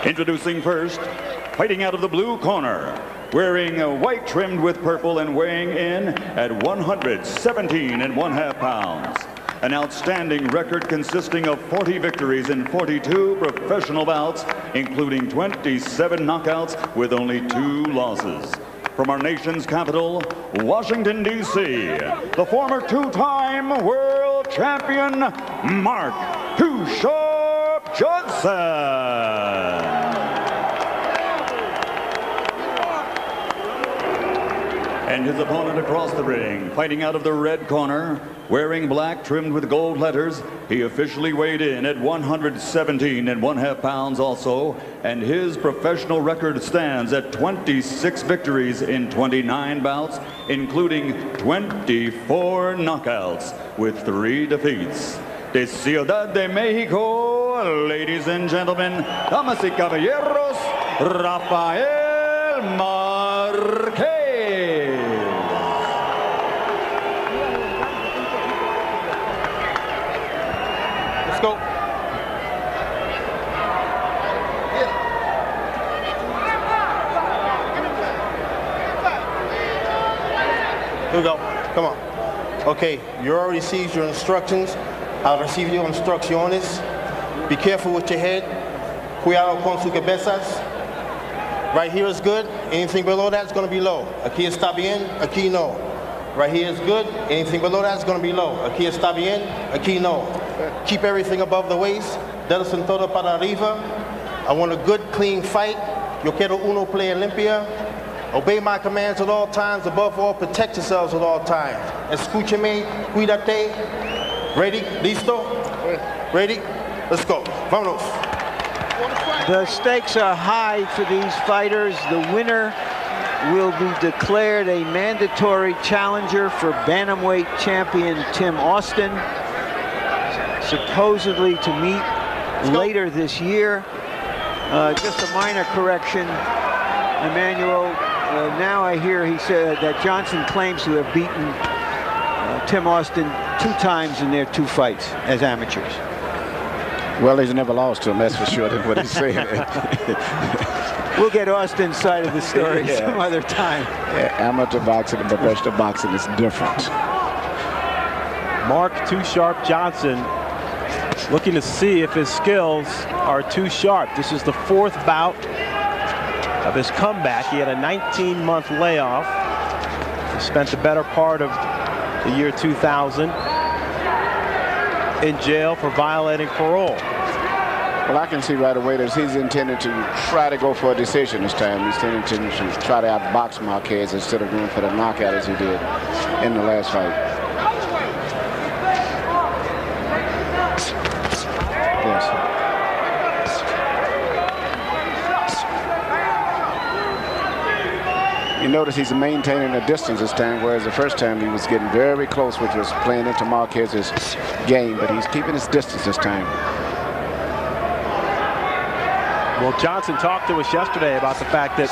Introducing first, fighting out of the blue corner, wearing white trimmed with purple and weighing in at 117½ pounds. An outstanding record consisting of 40 victories in 42 professional bouts, including 27 knockouts with only 2 losses. From our nation's capital, Washington, D.C., the former 2-time world champion, Mark "Too Sharp" Johnson. And his opponent across the ring, fighting out of the red corner, wearing black trimmed with gold letters, he officially weighed in at 117½ pounds also, and his professional record stands at 26 victories in 29 bouts, including 24 knockouts with 3 defeats. De Ciudad de Mexico, ladies and gentlemen, damas y caballeros, Rafael Marquez. Go. Here we go. Come on. Okay, you already received your instructions. I'll receive your instrucciones. Be careful with your head. Cuidado con sus cabezas. Right here is good. Anything below that is going to be low. Aquí está bien. Aquí no. Right here is good. Anything below that is going to be low. Aquí está bien. Aquí no. Keep everything above the waist. Dedos en todo para arriba. I want a good, clean fight. Yo quiero uno play limpia. Obey my commands at all times. Above all, protect yourselves at all times. Escúchame, cuídate. Ready? Listo? Ready? Let's go. Vámonos. The stakes are high for these fighters. The winner will be declared a mandatory challenger for bantamweight champion Tim Austin, supposedly to meet later this year. Just a minor correction, Emmanuel. Now I hear he said that Johnson claims to have beaten Tim Austin 2 times in their 2 fights as amateurs. Well, he's never lost to him, that's for sure. That's what he's saying. We'll get Austin's side of the story some other time. Yeah, amateur boxing and professional boxing is different. Mark "Too Sharp" Johnson looking to see if his skills are too sharp. This is the 4th bout of his comeback. He had a 19-month layoff. He spent the better part of the year 2000 in jail for violating parole. Well, I can see right away that he's intended to try to go for a decision this time. He's intended to try to outbox Marquez instead of going for the knockout as he did in the last fight. Yes. You notice he's maintaining a distance this time, whereas the first time he was getting very close, which was playing into Marquez's game, but he's keeping his distance this time. Well, Johnson talked to us yesterday about the fact that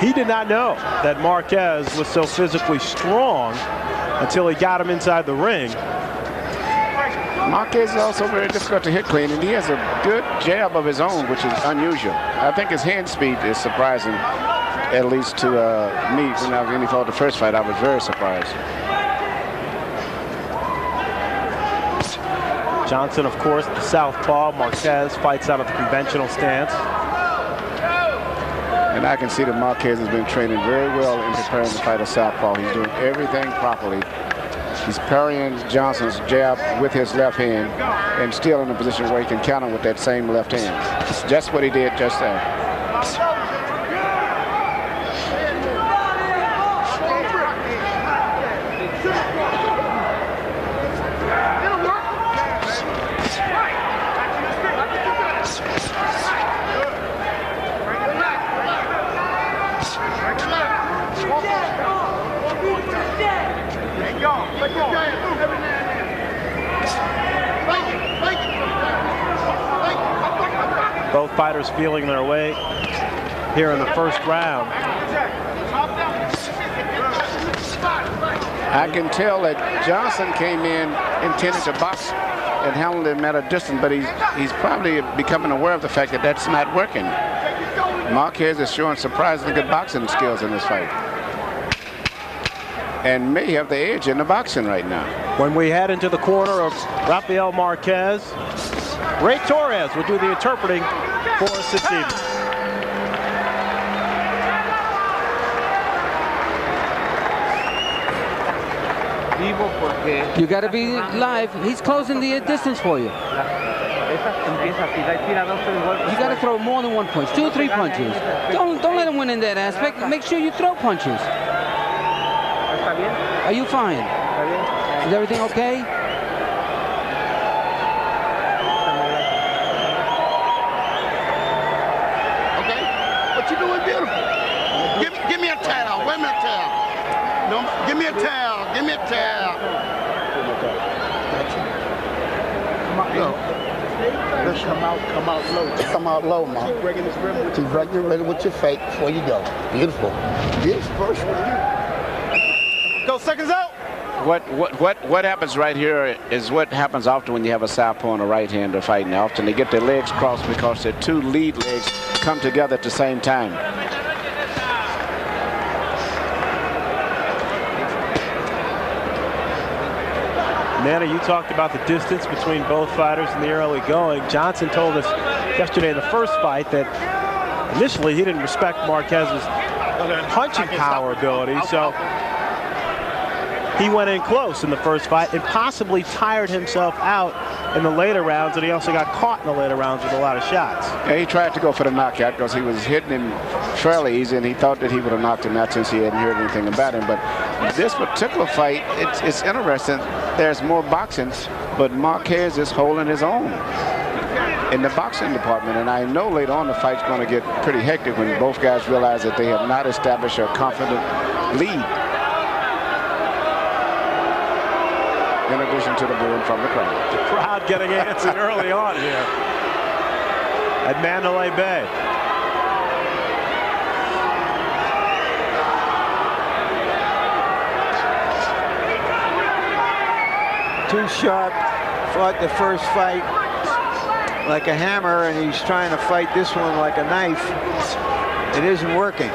he did not know that Marquez was so physically strong until he got him inside the ring. Marquez is also very difficult to hit clean, and he has a good jab of his own, which is unusual. I think his hand speed is surprising, at least to me. When he fought the first fight, I was very surprised. Johnson, of course, the southpaw. Marquez fights out of the conventional stance. And I can see that Marquez has been training very well in preparing to fight a southpaw. He's doing everything properly. He's parrying Johnson's jab with his left hand and still in a position where he can counter with that same left hand. Just what he did just there. Both fighters feeling their way here in the first round. I can tell that Johnson came in intended to box and handling him at a distance, but he's probably becoming aware of the fact that that's not working. Marquez is showing surprisingly good boxing skills in this fight, and may have the edge in the boxing right now. When we head into the corner of Rafael Marquez, Ray Torres will do the interpreting for us this evening. You got to be live. He's closing the distance for you. You got to throw more than one punch, 2 or 3 punches. Don't let him win in that aspect. Make sure you throw punches. Are you fine? Is everything okay? Okay. What you doing beautiful? Give me a towel. Wait a minute, towel. No, give me a towel. Give me a towel. No. Let's come out low. Come out low, man. Keep breaking this rhythm. Keep breaking the rhythm with your fake before you go. Beautiful. Beautiful first one. Go seconds out. What happens right here is what happens often when you have a southpaw and a right-hander fighting. Often they get their legs crossed because their 2 lead legs come together at the same time. Nana, you talked about the distance between both fighters in the early going. Johnson told us yesterday in the first fight that initially he didn't respect Marquez's punching power ability, so he went in close in the first fight and possibly tired himself out in the later rounds, and he also got caught in the later rounds with a lot of shots. Yeah, he tried to go for the knockout because he was hitting him fairly easy, and he thought that he would have knocked him out since he hadn't heard anything about him. But this particular fight, it's interesting. There's more boxing, but Marquez is holding his own in the boxing department, and I know later on the fight's going to get pretty hectic when both guys realize that they have not established a confident lead. In addition to the booing from the crowd. The crowd getting antsy early on here at Mandalay Bay. Too Sharp fought the first fight like a hammer, and he's trying to fight this one like a knife. It isn't working.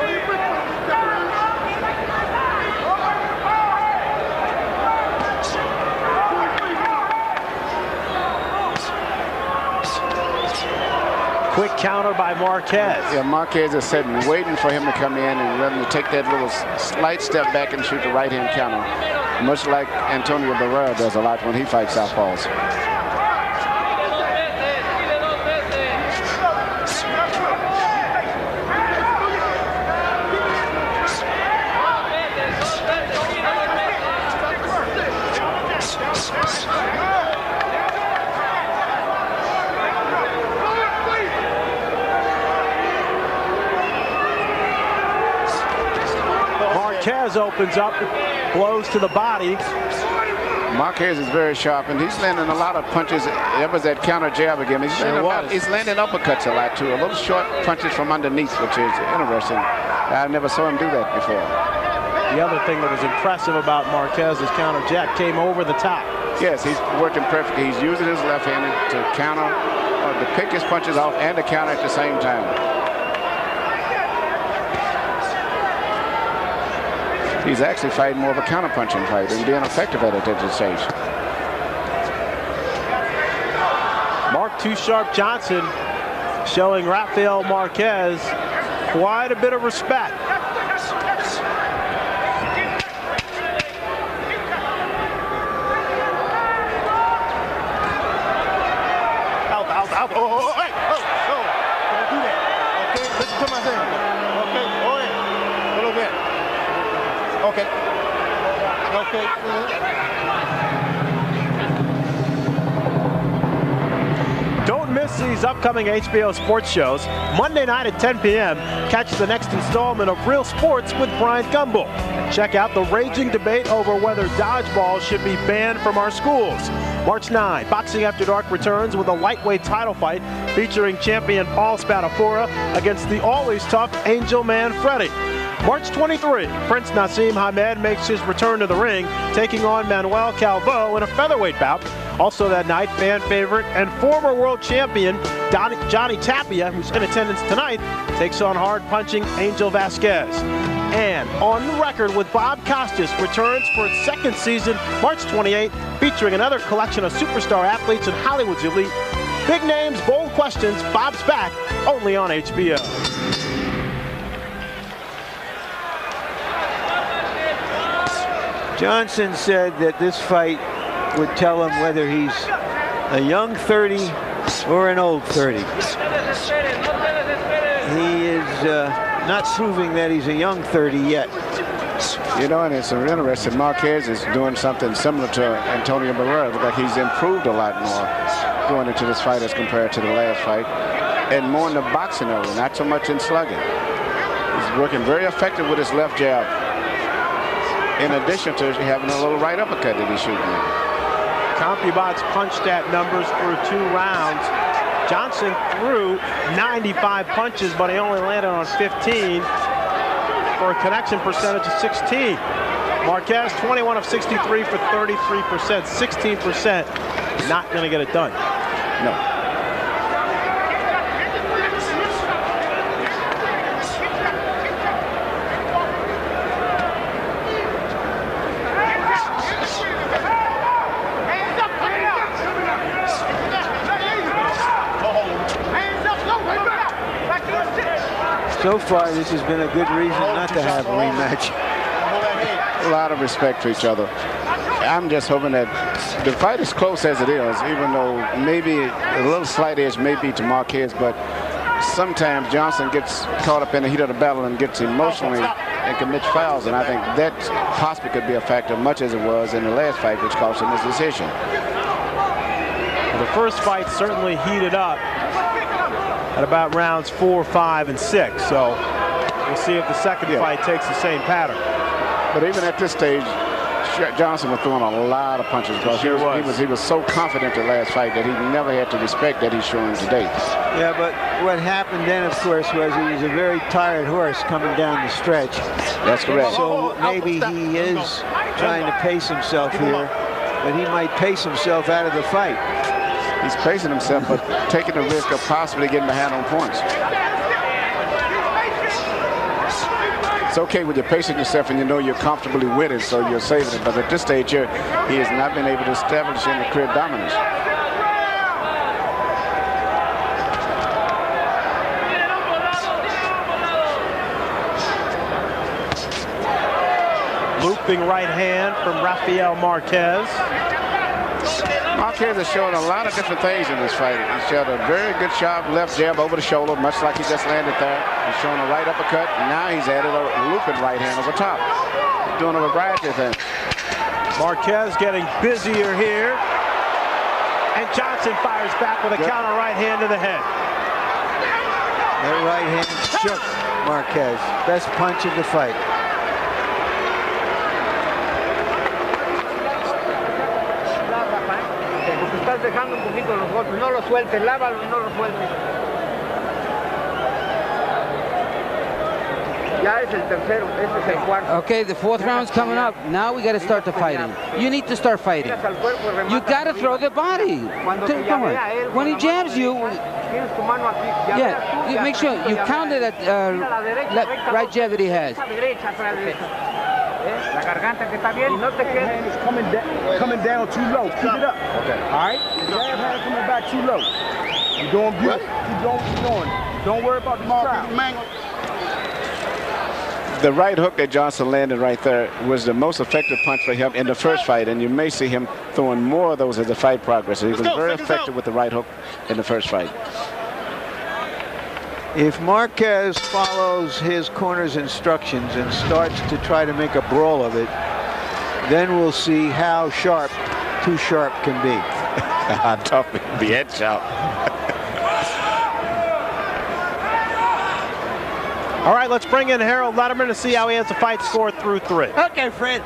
Quick counter by Marquez. Yeah, Marquez is sitting, waiting for him to come in and let him take that little slight step back and shoot the right-hand counter, much like Antonio Barrera does a lot when he fights southpaws. Marquez opens up, blows to the body. Marquez is very sharp, and he's landing a lot of punches. That was that counter jab again. He's landing uppercuts a lot, too. A little short punches from underneath, which is interesting. I never saw him do that before. The other thing that was impressive about Marquez's counter jab came over the top. Yes, he's working perfectly. He's using his left hand to counter, to pick his punches off and to counter at the same time. He's actually fighting more of a counter-punching fight and being effective at it at this stage. Mark Too Sharp Johnson showing Rafael Marquez quite a bit of respect. Out. Oh, hey, oh. Don't do that. Okay, listen to my thing. Okay, go ahead. A little bit. Okay. Don't miss these upcoming HBO sports shows. Monday night at 10 p.m., catch the next installment of Real Sports with Bryant Gumbel. Check out the raging debate over whether dodgeball should be banned from our schools. March 9, Boxing After Dark returns with a lightweight title fight featuring champion Paul Spadafora against the always tough Angel Man Freddy. March 23, Prince Nassim Hamed makes his return to the ring, taking on Manuel Calvo in a featherweight bout. Also that night, fan favorite and former world champion Johnny Tapia, who's in attendance tonight, takes on hard-punching Angel Vasquez. And On the Record with Bob Costas returns for its second season, March 28th, featuring another collection of superstar athletes in Hollywood's elite. Big names, bold questions, Bob's back, only on HBO. Johnson said that this fight would tell him whether he's a young 30 or an old 30. He is not proving that he's a young 30 yet. You know, and it's interesting. Marquez is doing something similar to Antonio Barrera. Like he's improved a lot more going into this fight as compared to the last fight, and more in the boxing area, not so much in slugging. He's working very effective with his left jab, in addition to having a little right uppercut that he's shooting at. CompuBot's punched at numbers through 2 rounds. Johnson threw 95 punches, but he only landed on 15 for a connection percentage of 16. Marquez, 21 of 63 for 33%, 16%. Not going to get it done. No. So far, this has been a good reason not to have a rematch. A lot of respect for each other. I'm just hoping that the fight is close as it is, even though maybe a little slight edge may be to Marquez, but sometimes Johnson gets caught up in the heat of the battle and gets emotionally and commits fouls, and I think that possibly could be a factor, much as it was in the last fight, which cost him his decision. The first fight certainly heated up at about rounds 4, 5, and 6. So we'll see if the second fight takes the same pattern. But even at this stage, Johnson was throwing a lot of punches because he was so confident the last fight that he never had the respect that he's showing today. Yeah, but what happened then, of course, was he was a very tired horse coming down the stretch. That's correct. So maybe he is trying to pace himself here, but he might pace himself out of the fight. He's pacing himself, but taking the risk of possibly getting behind on points. It's okay when you're pacing yourself and you know you're comfortably with it, so you're saving it. But at this stage here, he has not been able to establish any clear dominance. Looping right hand from Rafael Marquez. Marquez has shown a lot of different things in this fight. He's showed a very good sharp left jab over the shoulder, much like he just landed there. He's shown a right uppercut, and now he's added a looping right hand over top. He's doing a variety of things. Marquez getting busier here. And Johnson fires back with a counter right hand to the head. That right hand shook Marquez. Best punch of the fight. Dejando un poquito los golpes, no los sueltes, lávalo y no los sueltes. Ya es el tercero, este es el cuarto. Okay, the 4th round's coming up. Now we got to start the fighting. You need to start fighting. You got to throw the body. Come on. When he jabs you, yeah, you make sure you counter that right jab that he has. La garganta que está bien. No te quedes. It's coming down too low. Keep it up. Okay. All right? The jab hand coming back too low. You're doing good. Keep going, keep going. Don't worry about the crowd. The right hook that Johnson landed right there was the most effective punch for him in the first fight, and you may see him throwing more of those as the fight progresses. He was very effective with the right hook in the first fight. If Marquez follows his corner's instructions and starts to try to make a brawl of it, then we'll see how sharp Too Sharp can be. How tough it can be, head sharp. All right, let's bring in Harold Letterman to see how he has the fight scored through 3. Okay, Fred,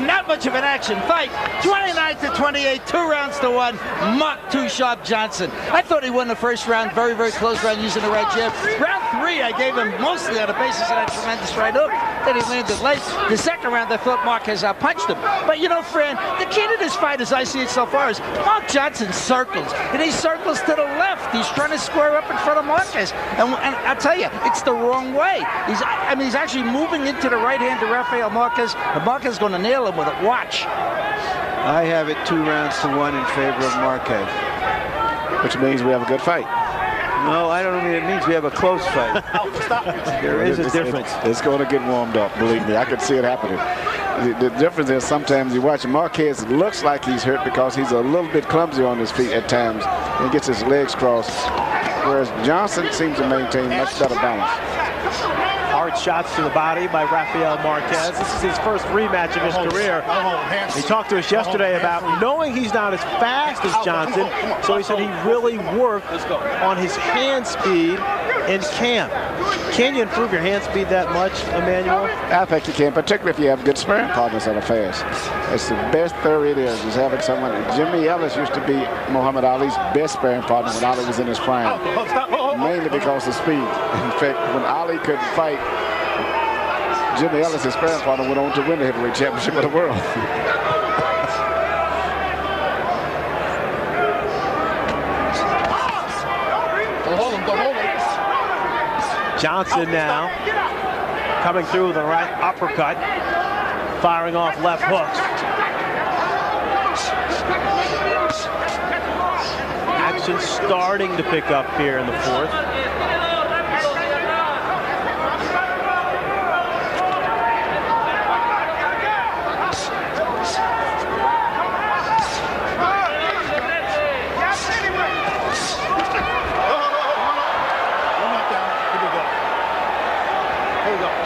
not much of an action fight. 29-28, 2 rounds to 1. Mark Too Sharp Johnson. I thought he won the first round, very, very close round using the right jab. Round 3, I gave him mostly on the basis of that tremendous right hook. that he landed late. The second round, I thought Marquez outpunched him. But you know, Fran, the key to this fight, as I see it so far, is Mark Johnson circles. And he circles to the left. He's trying to square up in front of Marquez. And I'll tell you, it's the wrong way. He's actually moving into the right hand to Rafael Marquez, and Marquez is going to nail him with it. Watch. I have it 2-1 in favor of Marquez. Which means we have a good fight. No, I don't mean it means we have a close fight. There is a difference. It's going to get warmed up, believe me. I can see it happening. The difference is sometimes you watch Marquez, it looks like he's hurt because he's a little bit clumsy on his feet at times and gets his legs crossed, whereas Johnson seems to maintain much better balance. Hard shots to the body by Rafael Marquez. This is his first rematch of his career. He talked to us yesterday about knowing he's not as fast as Johnson, so he said he really worked on his hand speed in camp. Can you improve your hand speed that much, Emmanuel? I think you can, particularly if you have good sparring partners that are fast. It's the best theory it is having someone. Jimmy Ellis used to be Muhammad Ali's best sparring partner when Ali was in his prime, mainly because of speed. In fact, when Ali could fight, Jimmy Ellis, his sparring partner, went on to win the heavyweight championship of the world. Johnson now coming through the right uppercut, firing off left hooks. Action starting to pick up here in the fourth.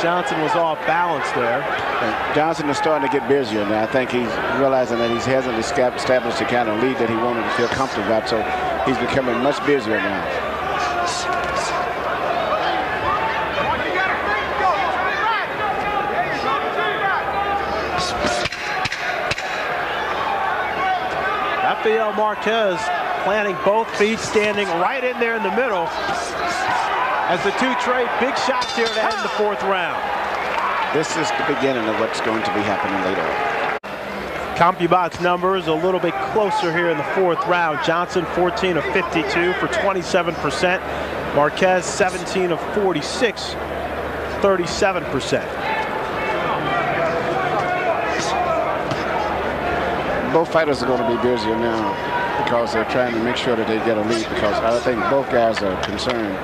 Johnson was off balance there. And Johnson is starting to get busier now. I think he's realizing that he hasn't established the kind of lead that he wanted to feel comfortable about, so he's becoming much busier now. Rafael Marquez planting both feet, standing right in there in the middle. As the two trade big shots here to end the fourth round. This is the beginning of what's going to be happening later. CompuBot's numbers a little bit closer here in the fourth round. Johnson 14 of 52 for 27%. Marquez 17 of 46, 37%. Both fighters are going to be busier now because they're trying to make sure that they get a lead, because I think both guys are concerned.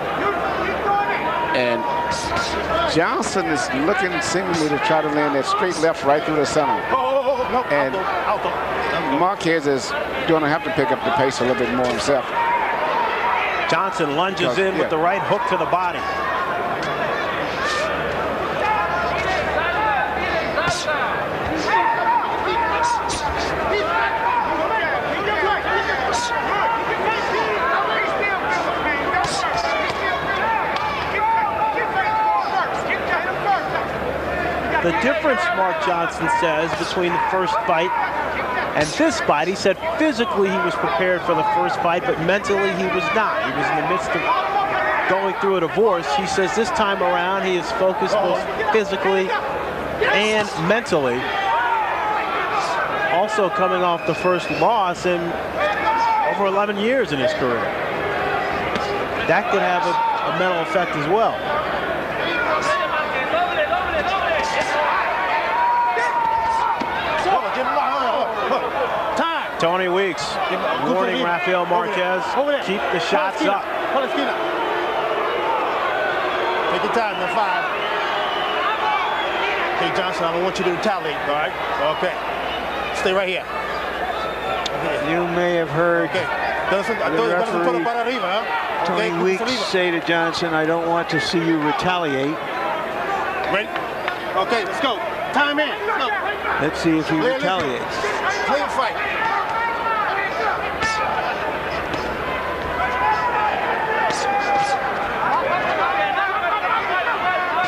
And Johnson is looking seemingly to try to land that straight left right through the center. And Marquez is going to have to pick up the pace a little bit more himself. Johnson lunges in with the right hook to the body. The difference, Mark Johnson says, between the first fight and this fight, he said physically he was prepared for the first fight, but mentally he was not. He was in the midst of going through a divorce. He says this time around he is focused both physically and mentally. Also coming off the first loss in over 11 years in his career. That could have a mental effect as well. Tony Weeks warning Rafael Marquez, keep the shots up. Take your time, no 5. Okay, Johnson, I don't want you to retaliate, all right? Okay. Stay right here. You may have heard the referee, Tony Weeks, say to Johnson, I don't want to see you retaliate. Ready? Okay, let's go. Time in. Let's go. Let's see if he retaliates. Play a fight.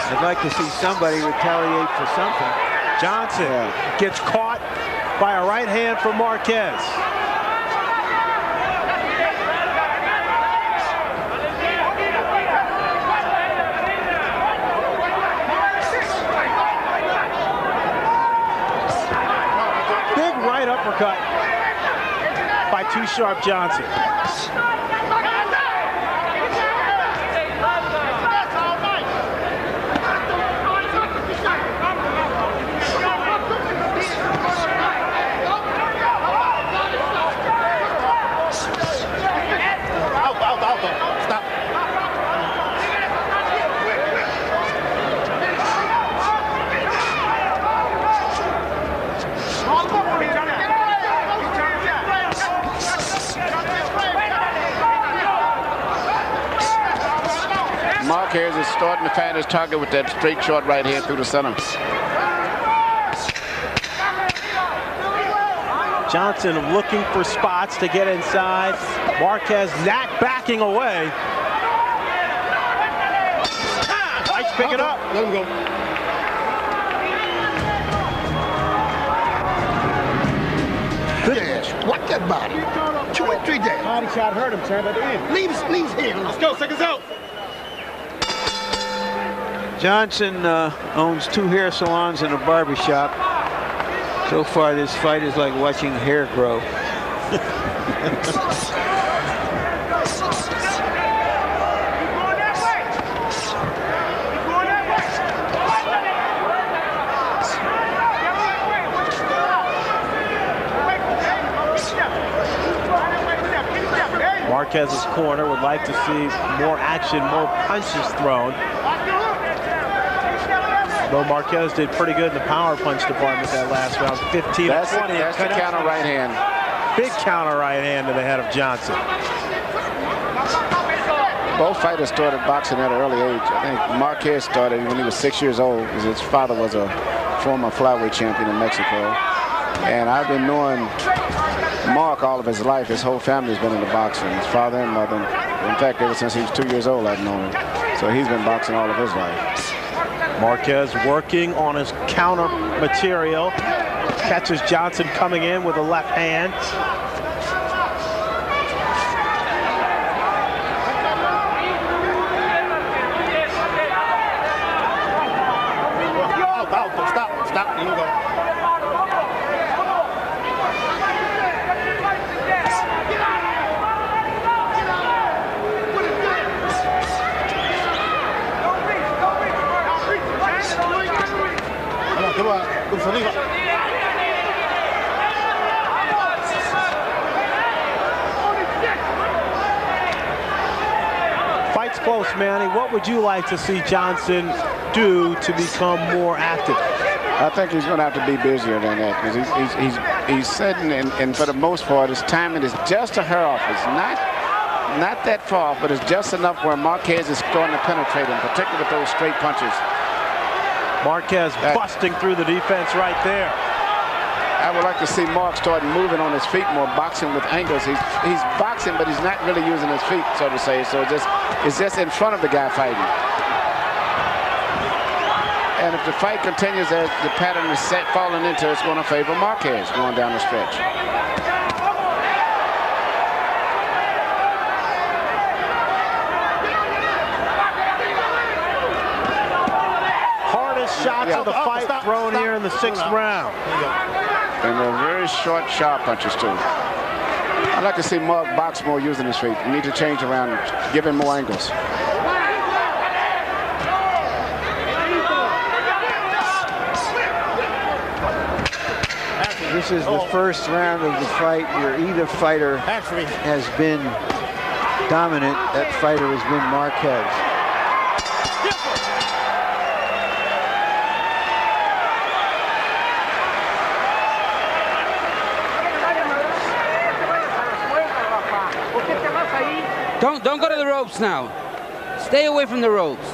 I'd like to see somebody retaliate for something. Johnson gets caught by a right hand from Marquez. Too Sharp Johnson. Marquez is starting to find his target with that straight short right hand through the center. Johnson looking for spots to get inside. Marquez not backing away. Mike's picking up. Let him go. Good edge. Watch that body. 2 and 3 days. Body shot hurt him, champ, at the end. Leave his hands. Let's go. Seconds out. Johnson owns 2 hair salons and a barber shop. So far, this fight is like watching hair grow. Marquez's corner would like to see more action, more punches thrown. Though Marquez did pretty good in the power punch department that last round, 15 That's 20. That's the counter right hand. Big counter right hand to the head of Johnson. Both fighters started boxing at an early age. I think Marquez started when he was 6 years old, because his father was a former flyweight champion in Mexico. And I've been knowing Mark all of his life. His whole family's been into boxing, his father and mother. In fact, ever since he was 2 years old, I've known him. So he's been boxing all of his life. Marquez working on his counter material. Catches Johnson coming in with a left hand. Stop. You go. Come on, go for it. Fight's close, Manny. What would you like to see Johnson do to become more active? I think he's going to have to be busier than that, because he's sitting, and for the most part, his timing is just a hair off. It's not that far off, but it's just enough where Marquez is starting to penetrate him, particularly with those straight punches. Marquez busting through the defense right there. I would like to see Mark start moving on his feet more, boxing with angles. He's boxing, but he's not really using his feet, so to say. So it's just in front of the guy fighting. And if the fight continues as the pattern is set falling into, it's going to favor Marquez going down the stretch. Shots of the fight thrown here in the 6th round. And they're very short, sharp punches, too. I'd like to see Mark box more using his feet. You need to change around, give him more angles. This is the first round of the fight where either fighter has been dominant. That fighter has been Marquez. Don't go to the ropes now. Stay away from the ropes.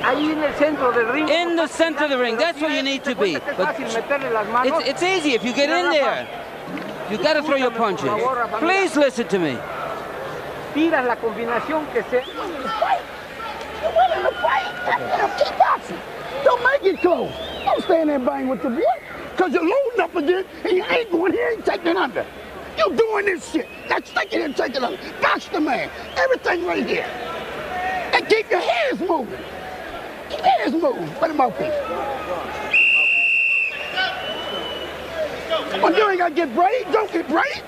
Ahí en el centro del ring. In the center of the ring. That's where you need to be. But it's easy if you get in there. You got to throw your punches. Please listen to me. Tiras la combinación que sea. You're winning the fight. Keep boxing. Don't make it close. Don't stand there and bang with your boy. Because you're loading up again and you ain't going here and taking it under. You're doing this shit. Let's take it and take it under. Box the man. Everything right here. And keep your hands moving. Keep your hands moving. Put him out, please. Oh, you ain't got to get brave. Don't get brave.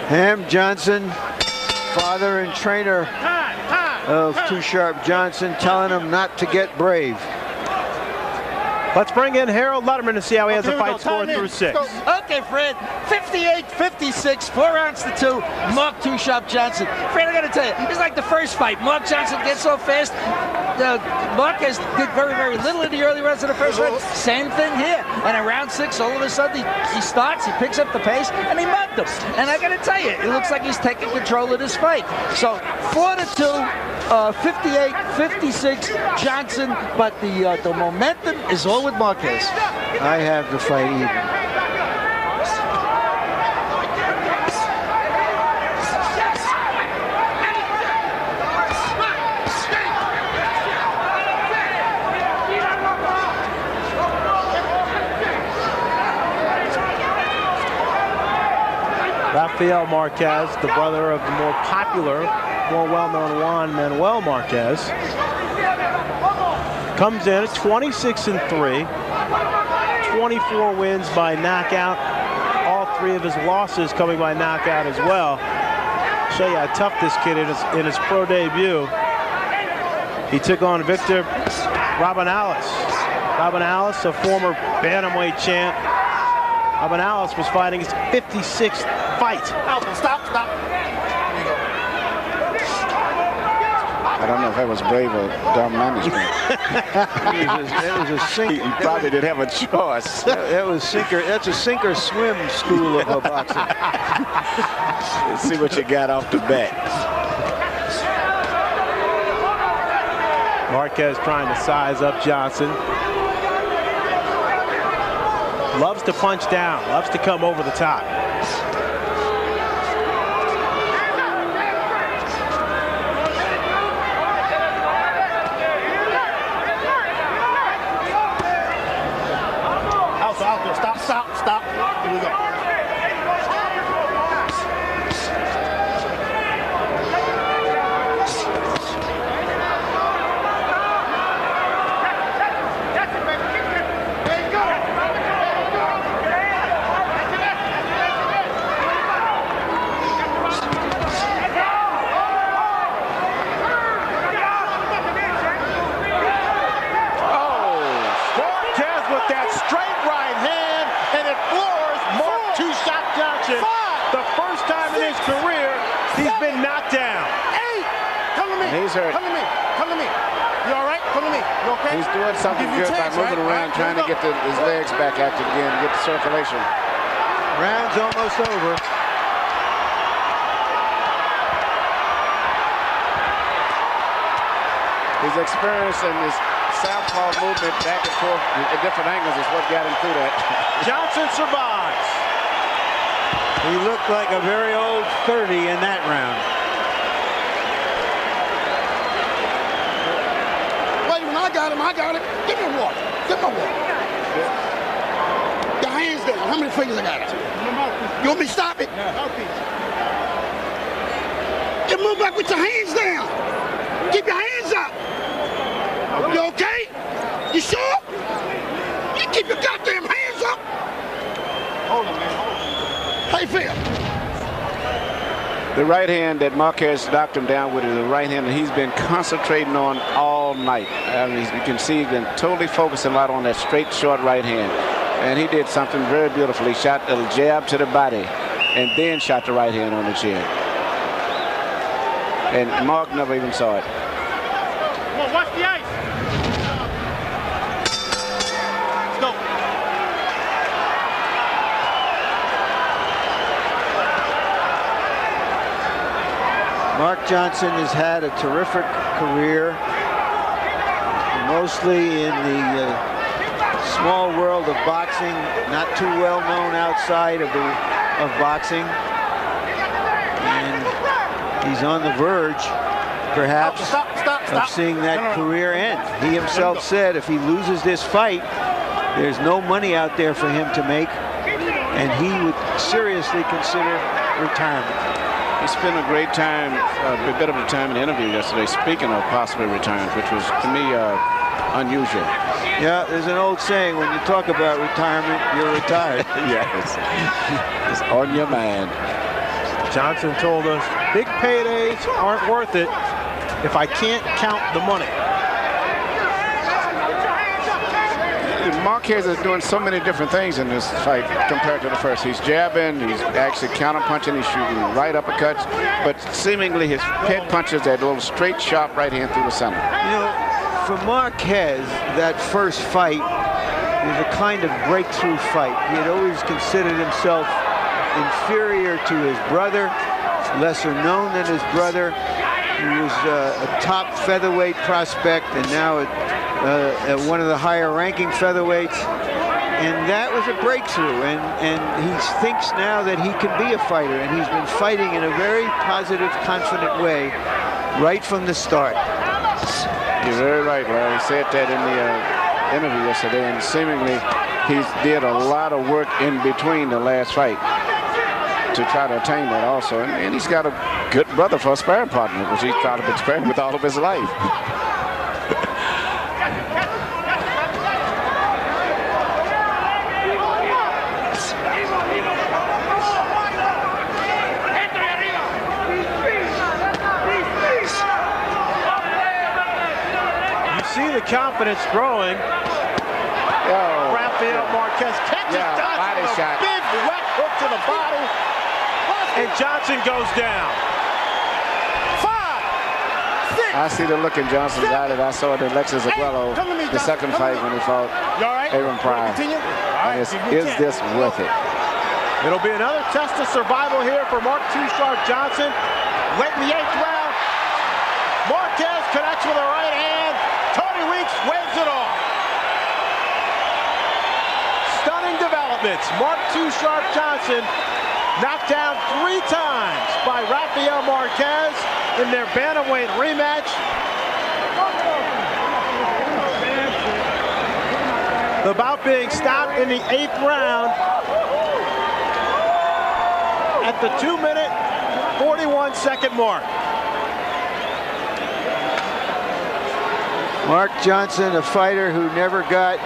Ham Johnson, father and trainer of Too Sharp Johnson, telling him not to get brave. Let's bring in Harold Letterman to see how he has the fight scored through 6. Okay, Fred, 58-56, 4 rounds to 2, Mark Too Sharp Johnson. Fred, I got to tell you, it's like the first fight. Mark Johnson gets so fast. Marquez did very, very little in the early rounds of the first round. Same thing here. And in round 6, all of a sudden, he starts, he picks up the pace, and he mugged him. And I got to tell you, it looks like he's taking control of this fight. So 4-2. 58-56 Johnson, but the momentum is all with Marquez. I have the fight even. Rafael Marquez, the brother of the more popular, more well-known Juan Manuel Marquez, comes in at 26-3, 24 wins by knockout, all 3 of his losses coming by knockout as well. Show you how tough this kid is in his pro debut. He took on Victor Rabanales. Rabanales, a former bantamweight champ. Rabanales was fighting his 56th fight. Stop. I don't know if that was brave or dumb management. it was a sink. He probably didn't have a choice. That was sinker. That's a sink or swim school of boxing. Let's see what you got off the bat. Marquez trying to size up Johnson. Loves to punch down. Loves to come over the top. Stop. Here we go. He's hurt. Come to me. You all right? Come to me. You okay? He's doing something good by moving around, trying to get his legs back active again, get the circulation. Round's almost over. His experience and his southpaw movement back and forth at different angles is what got him through that. Johnson survives. He looked like a very old 30 in that round. I got it. Give me water. Your hands down. How many fingers I got? You want me to stop it? You move back with your hands down. Keep your hands up. You okay? You sure? You keep your goddamn hands up. Hold on, man. How you feel? The right hand that Marquez knocked him down with is the right hand that he's been concentrating on all night. I mean, you can see he's been totally focusing a lot on that straight, short right hand. And he did something very beautiful. He shot a jab to the body and then shot the right hand on the chin. And Mark never even saw it. Come on, watch the ice. Let's go. Mark Johnson has had a terrific career, mostly in the small world of boxing, not too well known outside of boxing. And he's on the verge, perhaps, of seeing that career end. He himself said if he loses this fight, there's no money out there for him to make, and he would seriously consider retirement. He spent a bit of the time in the interview yesterday speaking of possibly retirement, which was, to me, unusual. Yeah, there's an old saying, when you talk about retirement, you're retired. Yes, it's on your mind. Johnson told us, big paydays aren't worth it if I can't count the money. Marquez is doing so many different things in this fight compared to the first. He's jabbing, he's actually counter-punching, he's shooting right uppercuts, but seemingly his head punches that little straight, sharp right hand through the center. You know, for Marquez, that first fight was a kind of breakthrough fight. He had always considered himself inferior to his brother, lesser known than his brother. He was a top featherweight prospect, and now one of the higher ranking featherweights. And that was a breakthrough, and he thinks now that he can be a fighter, and he's been fighting in a very positive, confident way right from the start. You're very right, Larry. He said that in the interview yesterday, and seemingly he did a lot of work in between the last fight to try to attain that also. And he's got a good brother for a sparring partner, which he's probably been sparring with all of his life. See the confidence growing. Rafael Marquez catches Johnson with a big left hook to the body, and Johnson goes down. 5, 6. I see the look in Johnson's eye that I saw in Alexis Aguero, the second fight when he fought Aaron Pryor. And is this worth it? It'll be another test of survival here for Mark "Too Sharp" Johnson. Late in the 8th round, Marquez connects with a right hand. Tony Weeks waves it off. Stunning developments. Mark "Too Sharp" Johnson knocked down 3 times by Rafael Marquez in their bantamweight rematch. The bout being stopped in the 8th round at the 2-minute, 41-second mark. Mark Johnson, a fighter who never got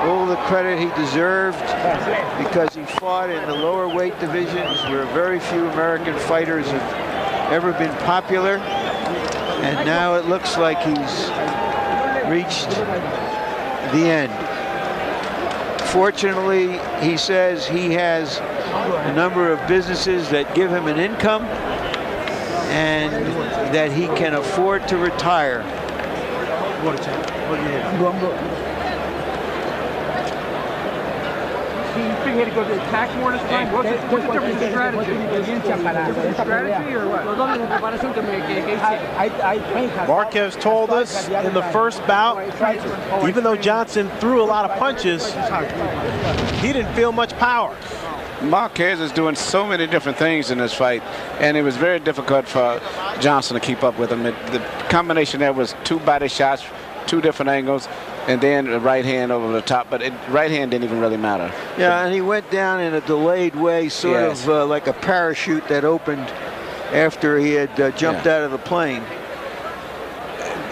all the credit he deserved because he fought in the lower weight divisions where very few American fighters have ever been popular. And now it looks like he's reached the end. Fortunately, he says he has a number of businesses that give him an income and that he can afford to retire. What do you have? Do you think he had to go to attack more this time? What's the difference in strategy? Strategy or what? Marquez told us in the first bout, even though Johnson threw a lot of punches, he didn't feel much power. Marquez is doing so many different things in this fight, and it was very difficult for Johnson to keep up with him. The combination there was 2 body shots, 2 different angles, and then a right hand over the top, but right hand didn't even really matter. Yeah, and he went down in a delayed way, sort of like a parachute that opened after he had jumped out of the plane.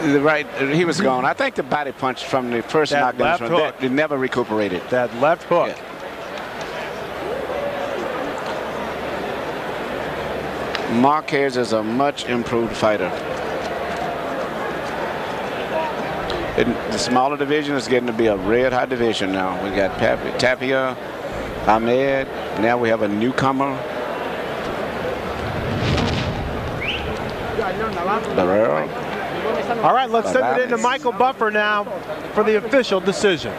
He was gone. I think the body punch from the first knockdown, that never recuperated. That left hook. Yeah. Marquez is a much improved fighter. The smaller division is getting to be a red hot division now. We got Tapia, Ahmed. Now we have a newcomer, Barrero. All right, let's send it into Michael Buffer now for the official decision.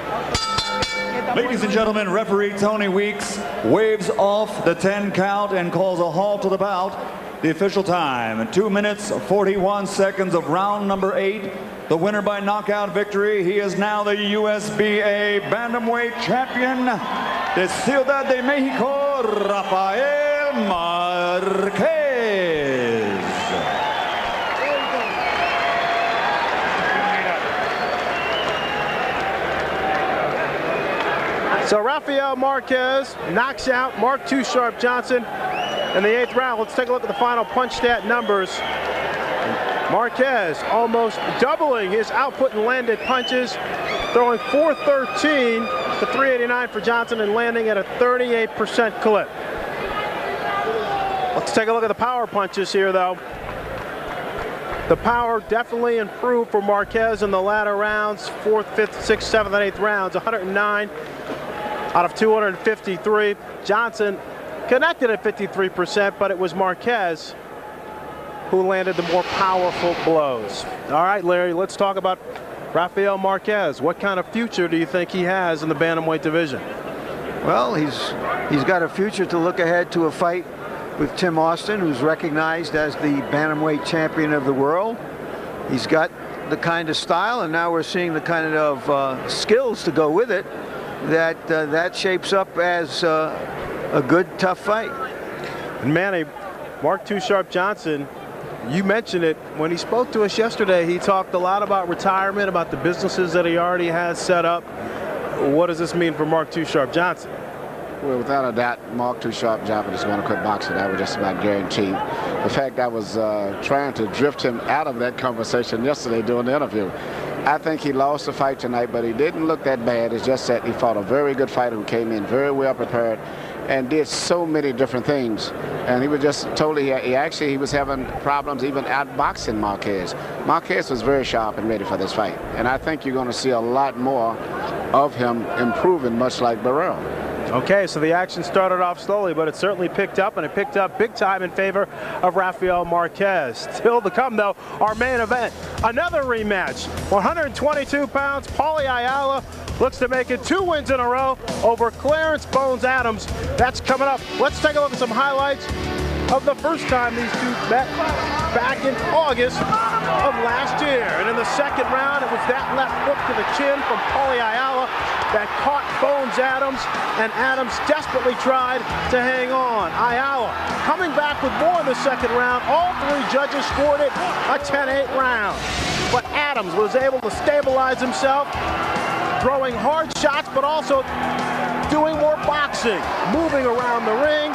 Ladies and gentlemen, referee Tony Weeks waves off the 10 count and calls a halt to the bout. The official time, 2 minutes, 41 seconds of round number 8. The winner by knockout victory. He is now the USBA Bantamweight Champion, de Ciudad de Mexico, Rafael Marquez. So Rafael Marquez knocks out Mark "Too Sharp" Johnson in the 8th round. Let's take a look at the final punch stat numbers. Marquez almost doubling his output in landed punches, throwing 413 to 389 for Johnson and landing at a 38% clip. Let's take a look at the power punches here, though. The power definitely improved for Marquez in the latter rounds, 4th, 5th, 6th, 7th, and 8th rounds, 109 out of 253. Johnson connected at 53%, but it was Marquez who landed the more powerful blows. All right, Larry, let's talk about Rafael Marquez. What kind of future do you think he has in the bantamweight division? Well, he's got a future to look ahead to a fight with Tim Austin, who's recognized as the bantamweight champion of the world. He's got the kind of style, and now we're seeing the kind of skills to go with it, that shapes up as a good, tough fight. And Manny, Mark Too Sharp Johnson, you mentioned it when he spoke to us yesterday. He talked a lot about retirement, about the businesses that he already has set up. What does this mean for Mark Too Sharp Johnson? Well, without a doubt, Mark Too Sharp Johnson is going to quit boxing. That was just about guaranteed. The fact I was trying to drift him out of that conversation yesterday during the interview. I think he lost the fight tonight, but he didn't look that bad. It's just that he fought a very good fighter who came in very well prepared and did so many different things. And he was just totally, he was having problems even outboxing Marquez. Marquez was very sharp and ready for this fight. And I think you're going to see a lot more of him improving, much like Burrell. Okay, so the action started off slowly, but it certainly picked up, and it picked up big time in favor of Rafael Marquez. Still to come, though, our main event. Another rematch. 122 pounds, Paulie Ayala looks to make it 2 wins in a row over Clarence Bones Adams. That's coming up. Let's take a look at some highlights of the first time these two met back in August of last year. And in the second round, it was that left hook to the chin from Paulie Ayala that caught Bones Adams, and Adams desperately tried to hang on. Ayala coming back with more in the second round. All 3 judges scored it a 10-8 round. But Adams was able to stabilize himself, throwing hard shots, but also doing more boxing, moving around the ring.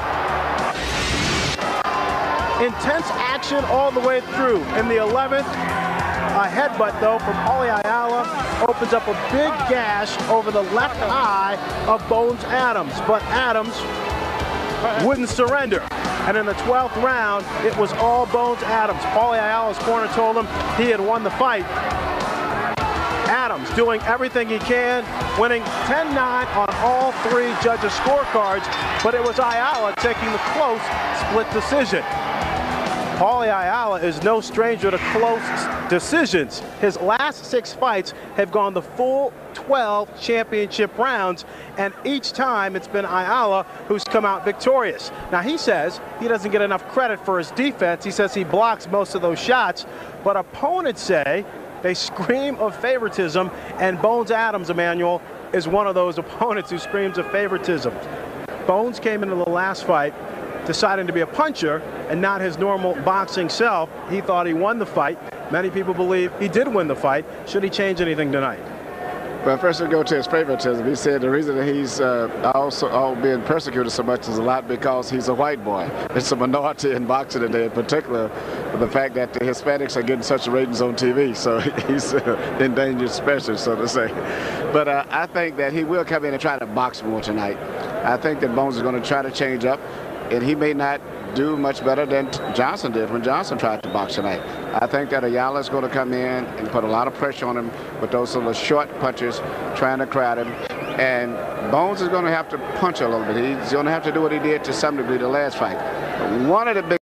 Intense action all the way through. In the 11th, a headbutt, though, from Paulie Ayala opens up a big gash over the left eye of Bones Adams. But Adams wouldn't surrender. And in the 12th round, it was all Bones Adams. Paulie Ayala's corner told him he had won the fight. Adams doing everything he can, winning 10-9 on all 3 judges' scorecards, but it was Ayala taking the close split decision. Paulie Ayala is no stranger to close decisions. His last 6 fights have gone the full 12 championship rounds, and each time it's been Ayala who's come out victorious. Now, he says he doesn't get enough credit for his defense. He says he blocks most of those shots, but opponents say they scream of favoritism, and Bones Adams, Emmanuel, is one of those opponents who screams of favoritism. Bones came into the last fight deciding to be a puncher and not his normal boxing self. He thought he won the fight. Many people believe he did win the fight. Should he change anything tonight? Well, first we'll go to his favoritism. He said the reason that he's also being persecuted so much is a lot because he's a white boy. It's a minority in boxing today, in particular the fact that the Hispanics are getting such ratings on TV. So he's endangered species, so to say. But I think that he will come in and try to box more tonight. I think that Bones is going to try to change up, and he may not do much better than Johnson did when Johnson tried to box tonight. I think that Ayala is going to come in and put a lot of pressure on him with those little short punches, trying to crowd him. And Bones is going to have to punch a little bit. He's going to have to do what he did to some degree the last fight. One of the big